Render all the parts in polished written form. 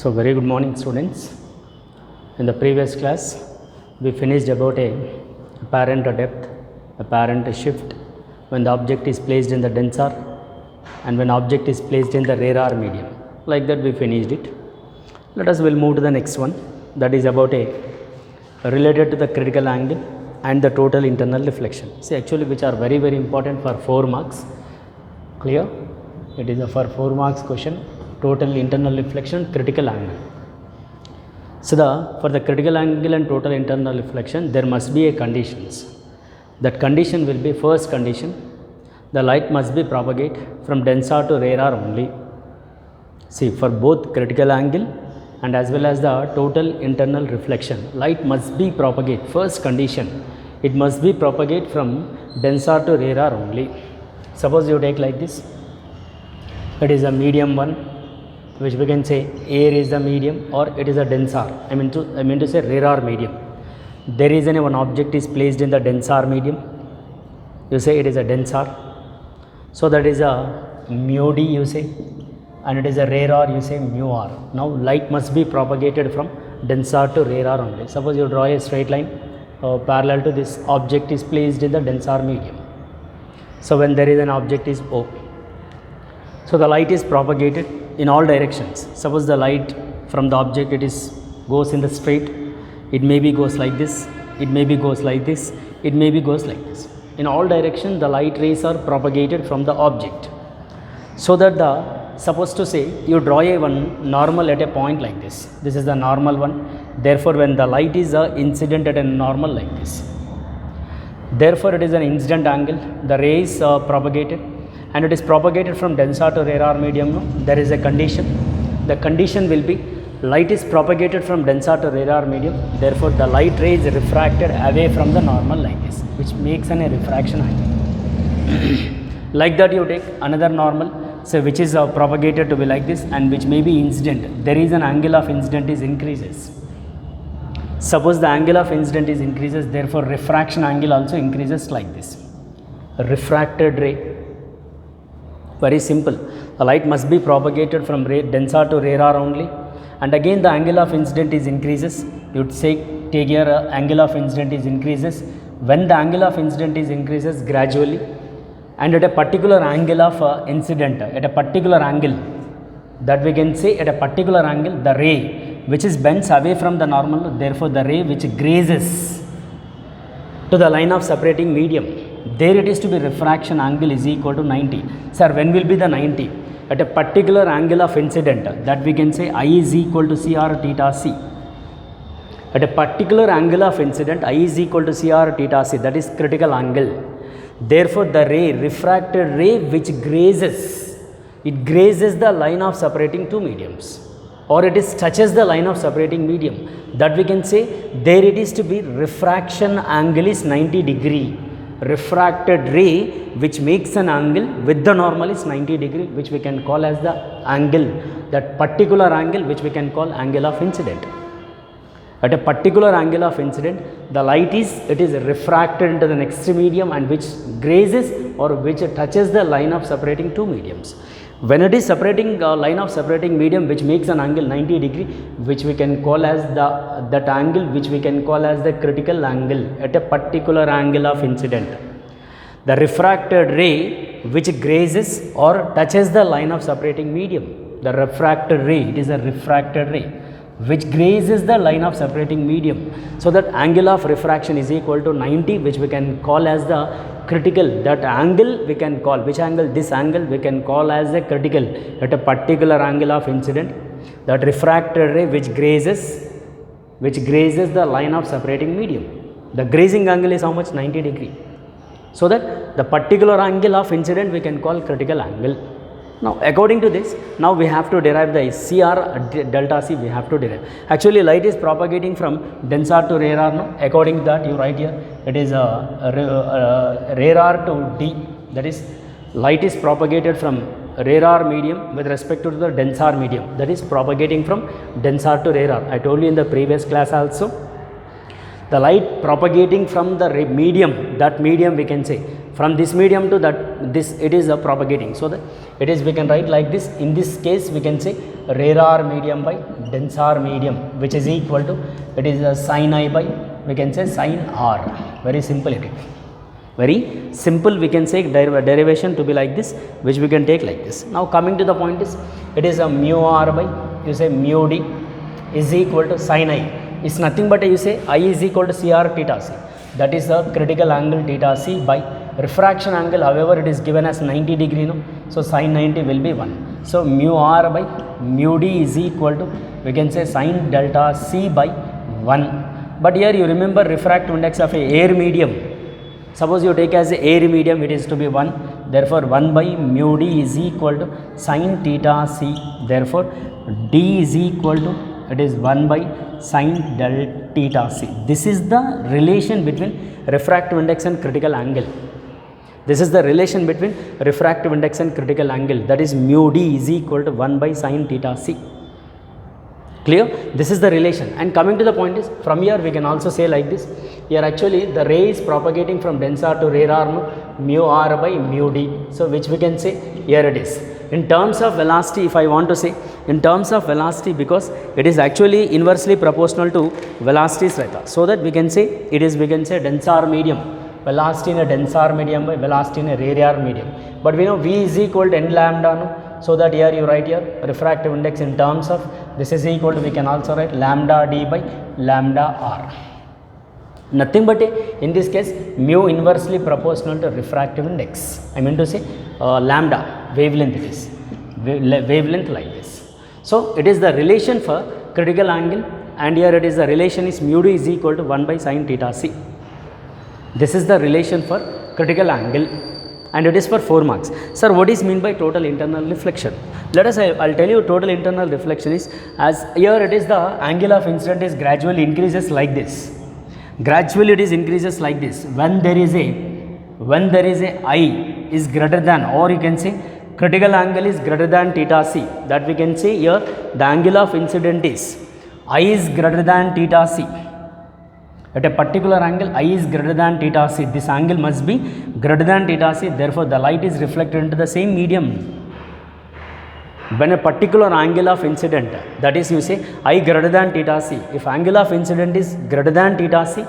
So very good morning students. In the previous class we finished about a apparent depth, apparent shift when the object is placed in the denser and when object is placed in the rarer medium. Like that we finished it. Let us will move to the next one, that is about a related to the critical angle and the total internal reflection. See, actually which are very important for 4 marks. Clear? It is a for 4 marks question. Total internal reflection, critical angle. So for the critical angle and total internal reflection, there must be a conditions. That condition will be, first condition, the light must be propagate from denser to rarer only. See, for both critical angle and as well as the total internal reflection, light must be propagate. First condition, it must be propagate from denser to rarer only. Suppose you take like this, it is a medium one, which we can say air is the medium, or it is a denser, I mean to say rarer medium. There is one object is placed in the denser medium, you say it is a denser, so that is a mu d you say, and it is a rarer you say mu r. Now light must be propagated from denser to rarer only. Suppose you draw a straight line parallel to this object is placed in the denser medium. So when there is an object is O, so the light is propagated in all directions. Suppose the light from the object goes in the straight, it maybe goes like this, it maybe goes like this, it maybe goes like this. In all directions the light rays are propagated from the object. So that suppose to say you draw a one normal at a point like this. This is the normal one. Therefore when the light is incident at a normal like this, therefore it is an incident angle, the rays are propagated, and it is propagated from denser to rarer medium. No? There is a condition. The condition will be light is propagated from denser to rarer medium, therefore the light ray is refracted away from the normal like this, which makes a refraction angle. Like that you take another normal, so which is propagated to be like this and which may be incident. There is an angle of incident is increases. Suppose the angle of incident is increases, therefore refraction angle also increases like this. Refracted ray, very simple. The light must be propagated from denser to rarer only, and again the angle of incident is increases. You would say take here angle of incident is increases. When the angle of incident is increases gradually, and at a particular angle of incident, at a particular angle, that we can say at a particular angle the ray which is bends away from the normal, therefore the ray which grazes to the line of separating medium, there it is to be refraction angle is equal to 90. Sir, when will be the 90? At a particular angle of incident, that we can say I is equal to CR theta C. At a particular angle of incident, I is equal to CR theta C, that is critical angle. Therefore the ray, refracted ray which grazes, it grazes the line of separating two mediums, or it is touches the line of separating medium, that we can say there it is to be refraction angle is 90 degree. Refracted ray which makes an angle with the normal is 90 degree, which we can call as the angle, that particular angle which we can call angle of incident. At a particular angle of incident, the light is refracted into the next medium and which grazes or which touches the line of separating two mediums. When it is separating line of separating medium which makes an angle 90 degree, which we can call as that angle which we can call as the critical angle at a particular angle of incident. The refracted ray which grazes or touches the line of separating medium, the refracted ray, it is a refracted ray which grazes the line of separating medium. So that angle of refraction is equal to 90, which we can call as the critical. That angle we can call, which angle? This angle we can call as the critical at a particular angle of incident. That refracted ray which grazes the line of separating medium. The grazing angle is how much? 90 degree. So that the particular angle of incident we can call critical angle. Now according to this, now we have to derive the CR delta C, we have to derive. Actually light is propagating from denser to rarer. No? According to that you write here, it is rarer to D, that is light is propagated from rarer medium with respect to the denser medium, that is propagating from denser to rarer. I told you in the previous class also, the light propagating from the medium, that medium we can say from this medium to that, this it is propagating. So that it is, we can write like this. In this case we can say rarer medium by denser medium, which is equal to, it is a sin I by, we can say sin R. Very simple it is. Very simple, we can say derivation to be like this, which we can take like this. Now coming to the point is, it is a mu R by, you say mu D is equal to sin I. It's nothing but you say I is equal to CR theta C. That is the critical angle theta C by refraction angle, however it is given as 90 degree, no? So sin 90 will be 1. So mu R by mu D is equal to, we can say sin delta C by 1. But here you remember refractive index of a air medium. Suppose you take as a air medium, it is to be 1. Therefore 1 by mu D is equal to sin theta C. Therefore D is equal to, it is 1 by sin del theta C. This is the relation between refractive index and critical angle. This is the relation between refractive index and critical angle, that is mu D is equal to 1 by sin theta C. Clear? This is the relation. And coming to the point is, from here we can also say like this. Here actually the ray is propagating from denser to rarer, mu R by mu D. So which we can say, here it is. In terms of velocity, if I want to say, in terms of velocity, because it is actually inversely proportional to velocities right, so that we can say it is, we can say denser medium, velocity in a denser medium by velocity in a rarer medium. But we know V is equal to n lambda, no? So that here you write here refractive index in terms of, this is equal to, we can also write lambda D by lambda R. Nothing but in this case mu inversely proportional to refractive index. I mean to say lambda wavelength, it is wavelength like this. So it is the relation for critical angle, and here it is the relation is mu D is equal to 1 by sin theta C. This is the relation for critical angle, and it is for 4 marks. Sir, what is mean by total internal reflection? Let us, I'll tell you total internal reflection is, as here it is the angle of incident is gradually increases like this. Gradually it is increases like this. When there is a I is greater than, or you can say critical angle is greater than theta C, that we can say here the angle of incident is I is greater than theta C. At a particular angle I is greater than theta C, this angle must be greater than theta C, therefore the light is reflected into the same medium. When a particular angle of incident, that is you say I greater than theta C, if angle of incident is greater than theta C,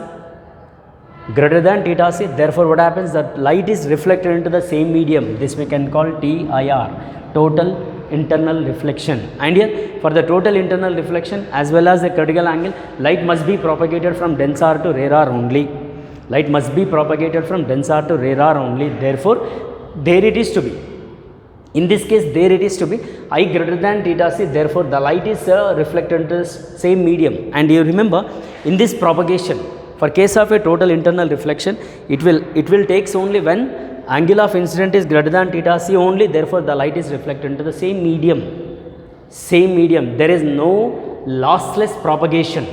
therefore what happens, that light is reflected into the same medium. This we can call T.I.R, total internal reflection. And here for the total internal reflection as well as the critical angle, light must be propagated from denser to rarer only. Light must be propagated from denser to rarer only. Therefore there it is to be. In this case there it is to be I greater than theta C, therefore the light is reflected into the same medium. And you remember in this propagation, for case of a total internal reflection, it will takes only when angle of incident is greater than theta C only, therefore the light is reflected into the same medium. There is no lossless propagation.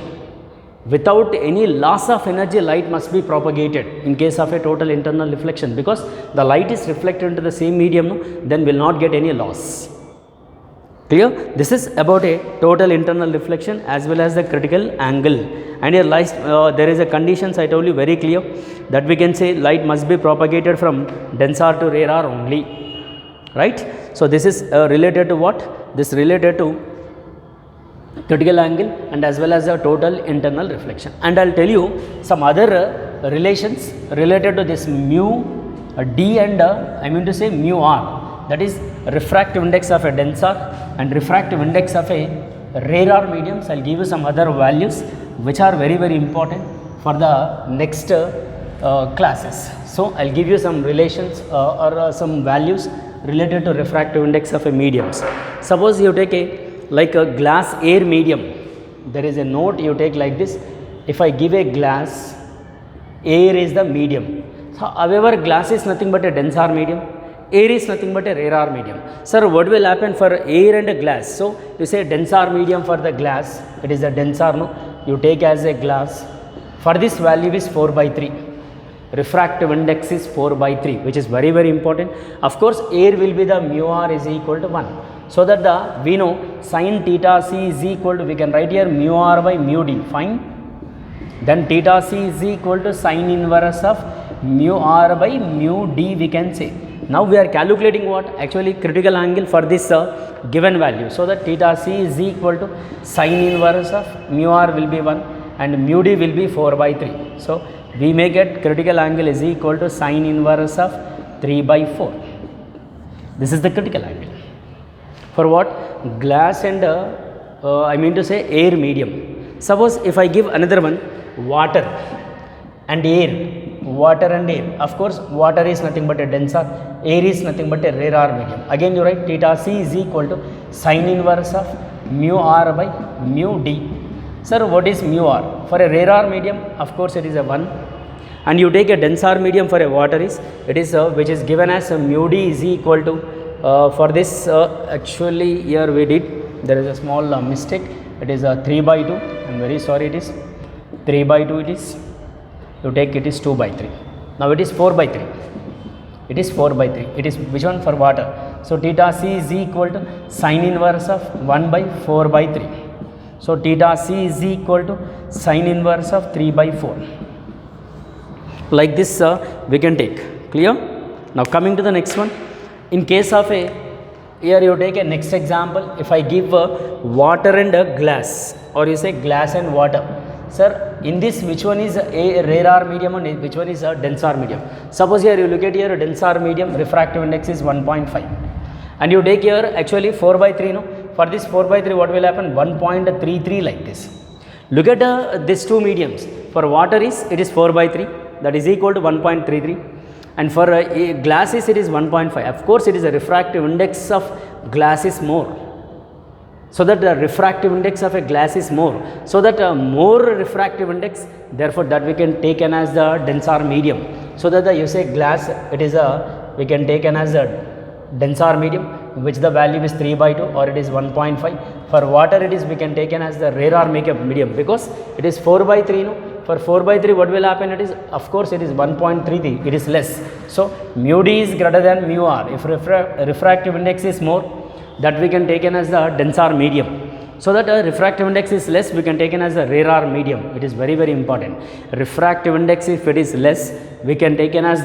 Without any loss of energy, light must be propagated in case of a total internal reflection, because the light is reflected into the same medium, then will not get any loss. Clear? This is about a total internal reflection as well as the critical angle. And here there is a conditions I told you very clear, that we can say light must be propagated from denser to rarer only, right? So this is related to what? This related to critical angle and as well as the total internal reflection. And I'll tell you some other relations related to this mu D and I mean to say mu R, that is refractive index of a denser and refractive index of a rarer mediums. I'll give you some other values which are very important for the next classes. So I'll give you some relations or some values related to refractive index of a mediums. Suppose you take a glass air medium, there is a note you take like this. If I give a glass, air is the medium. So however, glass is nothing but a denser medium, air is nothing but a rarer medium. Sir, what will happen for air and a glass? So you say denser medium for the glass, it is a denser, no? You take as a glass, for this value is 4/3. Refractive index is 4/3, which is very important. Of course, air will be the mu R is equal to 1. So that we know sin theta C is equal to, we can write here mu R by mu D, fine. Then theta C is equal to sin inverse of mu R by mu D, we can say. Now we are calculating what? Actually critical angle for this given value. So that theta c is equal to sin inverse of mu r will be 1 and mu d will be 4 by 3. So we may get critical angle is equal to sin inverse of 3 by 4. This is the critical angle. For what? Glass and I mean to say air medium. Suppose if I give another one, water and air, water and air. Of course, water is nothing but a denser, air is nothing but a rarer medium. Again you write theta c is equal to sin inverse of mu r by mu d. Sir, what is mu r? For a rarer medium, of course it is a 1. And you take a denser medium for a water is, it is which is given as mu d is equal to, for this actually here we did, there is a small mistake. It is 3 by 2. I am very sorry, it is 3 by 2 it is. You take it is 2 by 3. Now it is 4 by 3. It is 4 by 3. It is which one? For water. So theta c is equal to sin inverse of 1 by 4 by 3. So theta c is equal to sin inverse of 3 by 4. Like this we can take. Clear? Now coming to the next one. In case of a, here you take a next example. If I give water and a glass, or you say glass and water. Sir, in this which one is a rarer medium and which one is a denser medium? Suppose here you look at here, a denser medium refractive index is 1.5 and you take here actually 4 by 3, no? For this 4 by 3 what will happen? 1.33 like this. Look at these two mediums. For water is, it is 4 by 3, that is equal to 1.33, and for glass is, it is 1.5. Of course it is a refractive index of glass is more. So that the refractive index of a glass is more. So that more refractive index, therefore that we can take an as the denser medium. So that you say glass, it is we can take an as a denser medium, which the value is 3 by 2 or it is 1.5. For water it is, we can take an as the rarer medium, because it is 4 by 3, no? For 4 by 3 what will happen? It is, of course it is 1.33, it is less. So mu d is greater than mu r. If refractive index is more, that we can take in as the denser medium. So that refractive index is less, we can take in as a rarer medium. It is very, very important. Refractive index, if it is less, we can take in as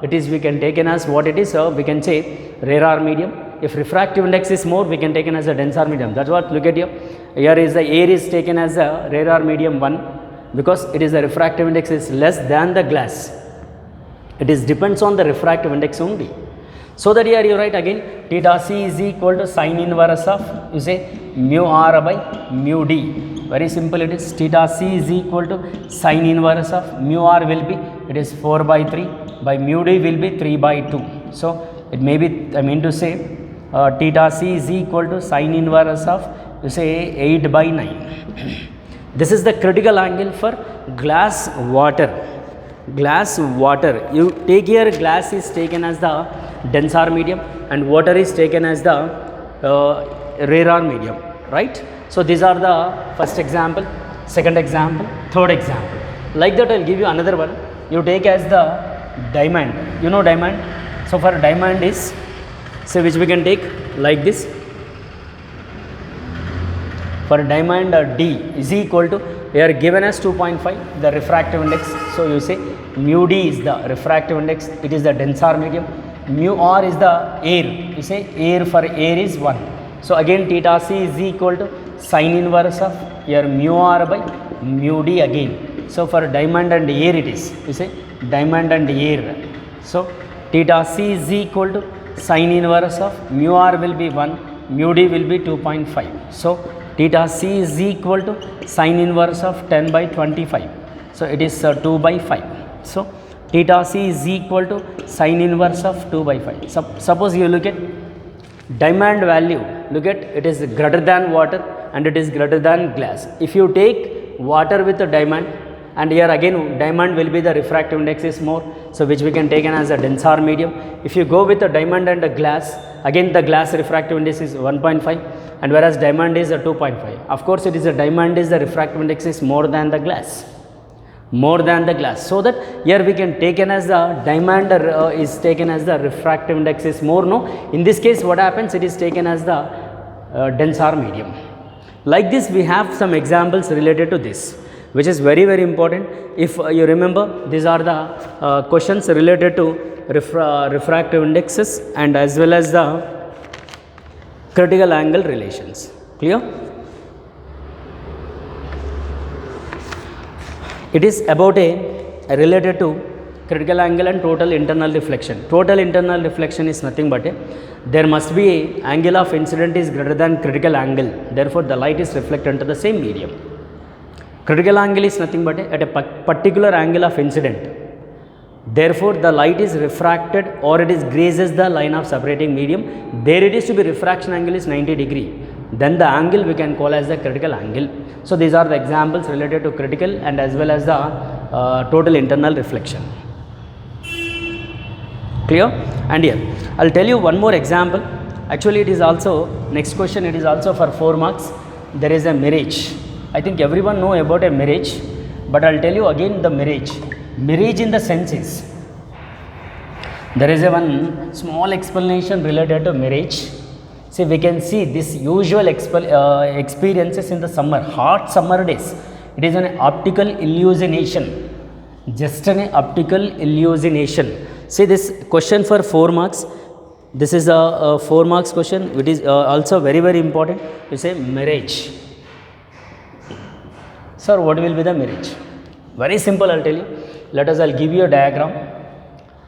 we can take in as what it is, we can say rarer medium. If refractive index is more, we can take in as a denser medium. That's what, look at here. Here is the air is taken as a rarer medium 1, because it is the refractive index is less than the glass. It is depends on the refractive index only. So that here you write again theta c is equal to sin inverse of, you say mu r by mu d. Very simple it is. Theta c is equal to sin inverse of mu r will be, it is 4 by 3 by mu d will be 3 by 2. So it may be, I mean to say theta c is equal to sin inverse of, you say 8 by 9. This is the critical angle for glass water. Glass water, you take here glass is taken as the denser medium and water is taken as the rarer medium, right? So these are the first example, second example, third example. Like that I will give you another one. You take as the diamond, you know diamond. So for diamond is, say which we can take like this. For diamond D is equal to, they are given as 2.5 the refractive index. So you say mu D is the refractive index, it is the denser medium. Mu R is the air, you say air for air is 1. So again theta c is equal to sin inverse of here mu R by mu D again. So for diamond and air it is, you say diamond and air. So theta c is equal to sin inverse of mu R will be 1, mu D will be 2.5. So theta c is equal to sin inverse of 10 by 25. So it is 2 by 5. So theta c is equal to sin inverse of 2 by 5. Suppose you look at diamond value, look at it is greater than water and it is greater than glass. If you take water with a diamond, and here again diamond will be the refractive index is more, so which we can take as a denser medium. If you go with a diamond and a glass, again the glass refractive index is 1.5 and whereas diamond is a 2.5. Of course it is a diamond is the refractive index is more than the glass. More than the glass. So that here we can take as the diamond is taken as the refractive index is more, no? In this case what happens, it is taken as the denser medium. Like this we have some examples related to this. which is very very important. If you remember, these are the questions related to refractive indexes and as well as the critical angle relations. Clear? It is about a related to critical angle and total internal reflection. Total internal reflection is nothing but there must be a angle of incident is greater than critical angle, therefore the light is reflected into the same medium. Critical angle is nothing but at a particular angle of incident, therefore the light is refracted or it is grazes the line of separating medium, there it is to be refraction angle is 90 degree, then the angle we can call as the critical angle. So these are the examples related to critical and as well as the total internal reflection. Clear? And here I'll tell you one more example. Actually it is also next question, it is also for 4 marks. There is a mirage. I think everyone know about a mirage, but I'll tell you again the mirage. Mirage in the sense is, there is a one small explanation related to mirage. See, we can see this usual experiences in the summer, hot summer days. It is an optical illusionation, just an optical illusionation. See this question for 4 marks. This is a 4 marks question. It is also very very important. You say mirage. Sir, what will be the mirage? Very simple, I'll tell you. I'll give you a diagram.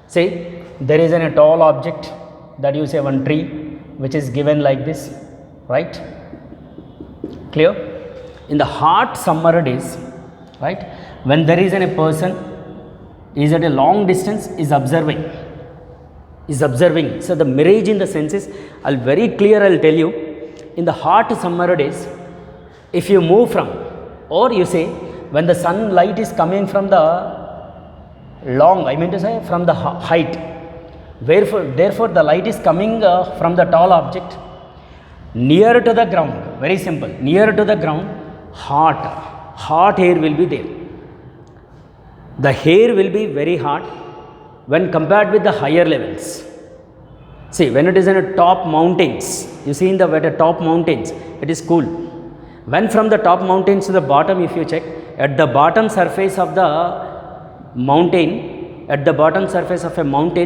Say there is a tall object that you say one tree which is given like this, right? Clear? In the hot summer days, right, when there is a person is at a long distance is observing. So the mirage in the sense is, I'll very clear, I'll tell you, in the hot summer days, if you move from, or you say when the sunlight is coming from the long, I mean to say from the height, therefore the light is coming from the tall object near to the ground. Very simple, near to the ground, hot air will be there. The air will be very hot when compared with the higher levels. See, when it is in a top mountains, you see in the top mountains, it is cool. When from the top mountains to the bottom, if you check, at the bottom surface of the mountain,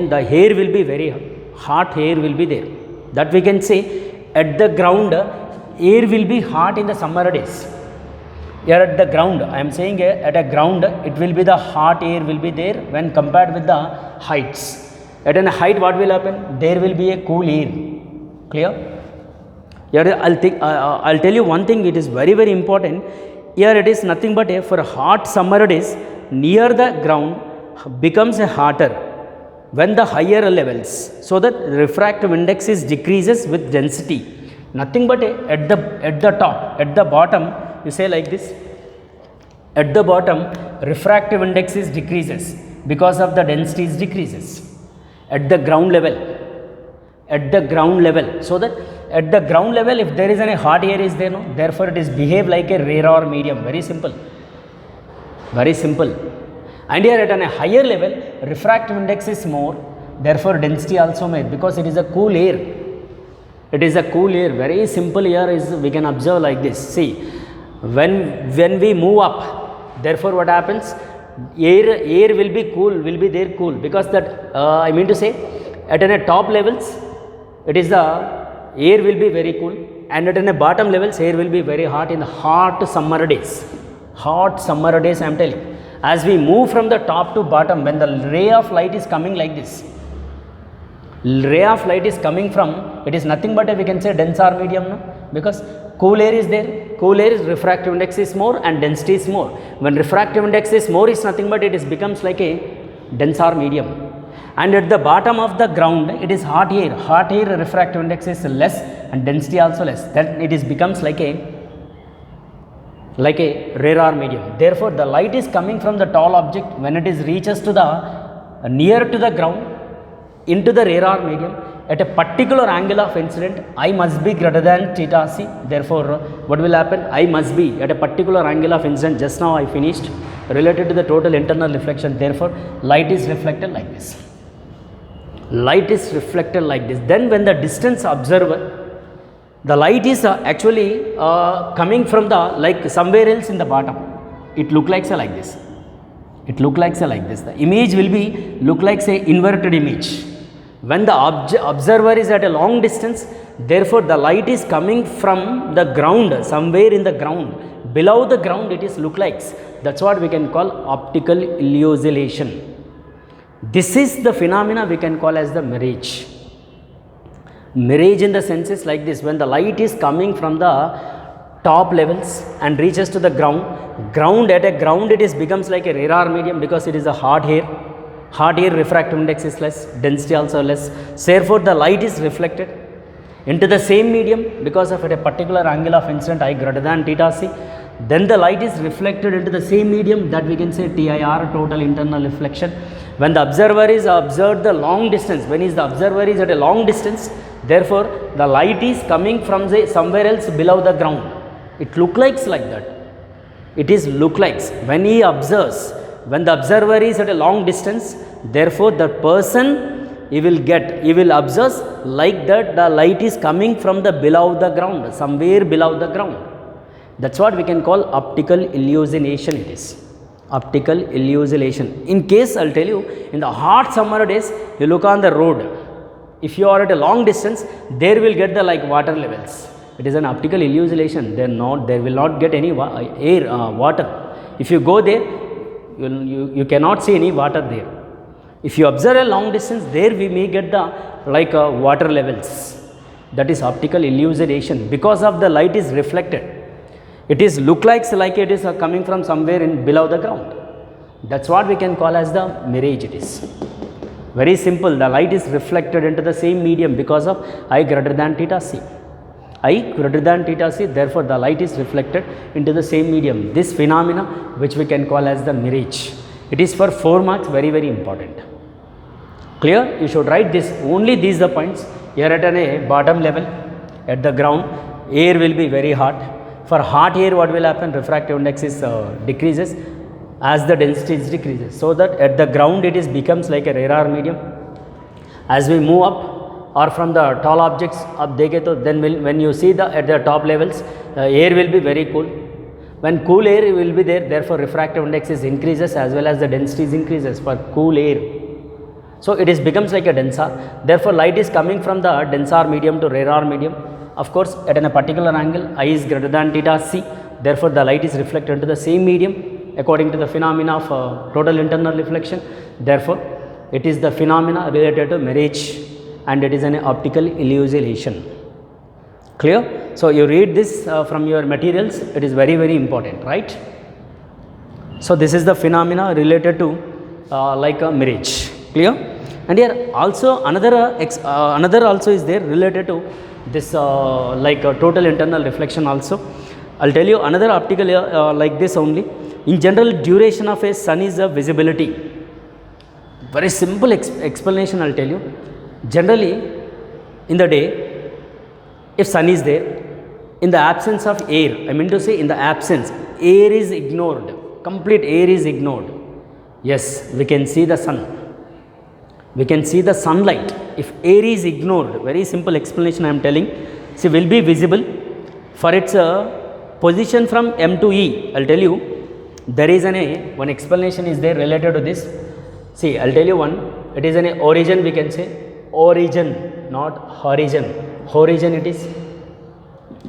the air will be very hot, air will be there. That we can say, at the ground, air will be hot in the summer days. Here at the ground, I am saying at a ground, it will be the hot air will be there when compared with the heights. At a height, what will happen? There will be a cool air. Clear? Here I'll tell you one thing, it is very very important. Here it is nothing but for hot summer days, near the ground becomes hotter when the higher levels, so that refractive index is decreases with density. Nothing but at the top, at the bottom, you say like this, at the bottom refractive index is decreases because of the density is decreases. At the ground level, so that at the ground level, if there is any hot air is there, no, therefore it is behave like a radar medium. Very simple, and here at a higher level, refractive index is more, therefore density also made, because it is a cool air. Very simple here is, we can observe like this. See, when we move up, therefore what happens, air will be cool, because that I mean to say, at a top levels, it is the air will be very cool, and at a bottom levels, air will be very hot in the hot summer days. I am telling, as we move from the top to bottom, when the ray of light is coming like this, it is nothing but we can say denser medium, no? Because cool air is there, refractive index is more and density is more. When refractive index is more, is nothing but it becomes like a denser medium. And at the bottom of the ground, it is hot air, refractive index is less and density also less, then it becomes like a radar medium. Therefore the light is coming from the tall object, when it is reaches to the near to the ground into the radar medium, at a particular angle of incident, I must be greater than theta c. Therefore what will happen, I must be at a particular angle of incident. Just now I finished related to the total internal reflection. Therefore light is reflected like this. Then when the distance observer, the light is actually coming from the, like somewhere else in the bottom, it look like say like this. It look like say like this. The image will be look like say inverted image. When the observer is at a long distance, therefore the light is coming from the ground, somewhere in the ground. Below the ground it is look like. That's what we can call optical illusionation. This is the phenomena we can call as the mirage. Mirage in the sense is like this, when the light is coming from the top levels and reaches to the ground, at a ground it is becomes like a radar medium because it is a hard air. Hard air refractive index is less, density also less. Therefore, the light is reflected into the same medium because of at a particular angle of incident I greater than theta c. Then the light is reflected into the same medium, that we can say T.I.R, total internal reflection. When the observer is observed the long distance, when the observer is at a long distance, therefore the light is coming from say somewhere else below the ground. It look like that. It is look like when he observes, when the observer is at a long distance, therefore the person he will observe like that the light is coming from the below the ground, somewhere below the ground. That's what we can call optical illusionation. It is optical illusionation. In case I'll tell you, in the hot summer days, you look on the road. If you are at a long distance, there will get the like water levels. It is an optical illusionation. There will not get any water. If you go there, you cannot see any water there. If you observe a long distance, there we may get the like water levels. That is optical illusionation, because of the light is reflected. It is look like it is coming from somewhere in below the ground. That's what we can call as the mirage. It is very simple. The light is reflected into the same medium because of I greater than theta c. I greater than theta c, therefore the light is reflected into the same medium. This phenomena which we can call as the mirage. It is for 4 marks, very very important. Clear? You should write this, only these the points. Here at a bottom level, at the ground, air will be very hot. For hot air, what will happen? Refractive index is decreases as the density is decreases. So that at the ground it is becomes like a radar medium. As we move up or from the tall objects up, then when you see at the top levels, air will be very cool. When cool air will be there, therefore refractive index is increases as well as the density is increases for cool air. So it is becomes like a denser. Therefore light is coming from the denser medium to radar medium. Of course, at a particular angle, I is greater than theta c, therefore the light is reflected into the same medium according to the phenomena of total internal reflection. Therefore, it is the phenomena related to mirage, and it is an optical illusionation. Clear? So, you read this from your materials, it is very very important, right? So, this is the phenomena related to like a mirage. Clear? And here also another also is there related to this like total internal reflection also. I'll tell you another optical like this only. In general, duration of a sun is a visibility. Very simple explanation I'll tell you. Generally, in the day, if sun is there, in the absence of air, I mean to say in the absence, air is ignored, complete air is ignored. Yes, we can see the sun. We can see the sunlight. If air is ignored, very simple explanation I am telling, see, will be visible for its position from M to E. I'll tell you, there is one explanation is there related to this. See, I'll tell you one, it is an origin, we can say, origin, not horizon. Horizon it is,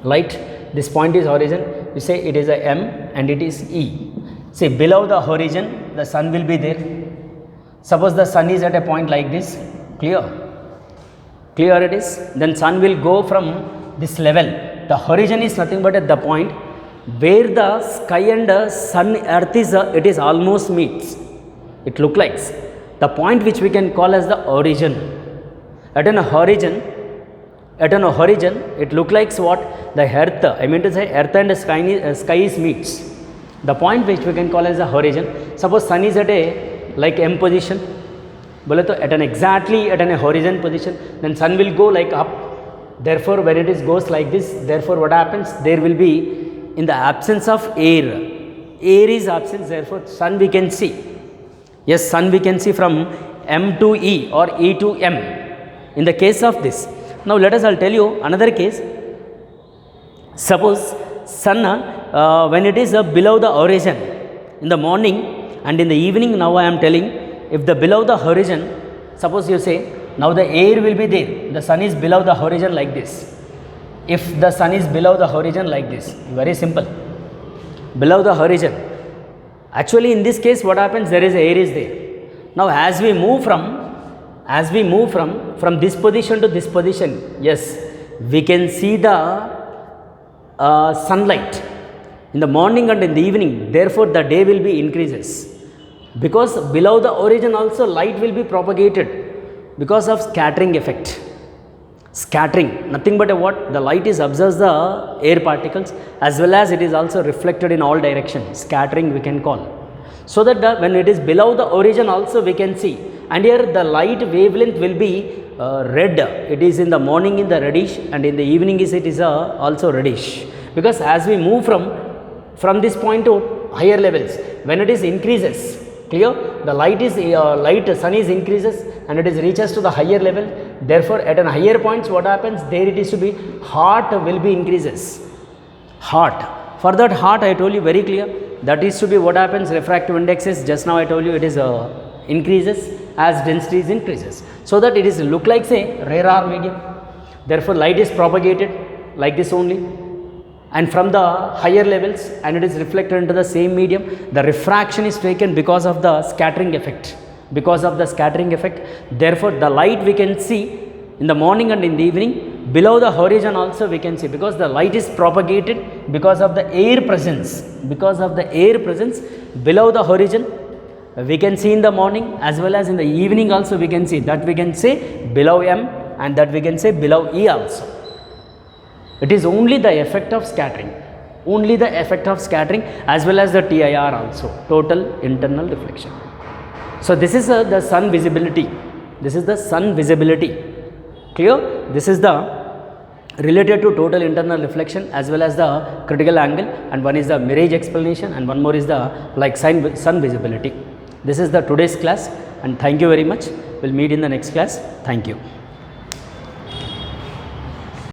light, this point is horizon, we say it is a M and it is E. See, below the horizon, the sun will be there. Suppose the sun is at a point like this, clear it is, then sun will go from this level. The horizon is nothing but at the point where the sky and sun, earth is, it is almost meets. It look like the point which we can call as the origin. At an horizon, it look like what? The earth, I mean to say earth and sky is meets. The point which we can call as the horizon. Suppose sun is at a like M position, at an exactly at an horizon position, then sun will go like up. Therefore, when it is goes like this, therefore what happens? There will be in the absence of air. Air is absent, therefore sun we can see. Yes, sun we can see from M to E or E to M. In the case of this, now I'll tell you another case. Suppose sun when it is below the horizon, In the morning and in the evening, now I am telling, if the below the horizon, suppose you say, now the air will be there, the sun is below the horizon like this. If the sun is below the horizon like this, very simple, below the horizon, actually in this case what happens, there is air is there. Now as we move from this position to this position, yes, we can see the sunlight in the morning and in the evening, therefore the day will be increases, because below the origin also light will be propagated because of scattering effect. Scattering, nothing but a what? The light is absorbs the air particles as well as it is also reflected in all directions. Scattering we can call. So that when it is below the origin also we can see, and here the light wavelength will be red. It is in the morning in the reddish and in the evening it is also reddish, because as we move from this point to higher levels, when it is increases, clear, the light is sun is increases and it is reaches to the higher level, therefore at an higher points what happens, there it is to be heart will be increases, heart. For that heart I told you very clear, that is to be what happens, refractive index is, just now I told you it is increases as density is increases, so that it is look like say radar medium, therefore light is propagated like this only, and from the higher levels and it is reflected into the same medium. The refraction is taken because of the scattering effect, therefore the light we can see in the morning and in the evening, below the horizon also we can see, because the light is propagated because of the air presence, below the horizon we can see in the morning as well as in the evening also we can see, that we can say below M and that we can say below E also. It is only the effect of scattering, as well as the T.I.R also, total internal reflection. So this is the sun visibility, clear? This is the related to total internal reflection as well as the critical angle, and one is the Mirage explanation and one more is the like sun visibility. This is the today's class, and thank you very much. We'll meet in the next class. Thank you.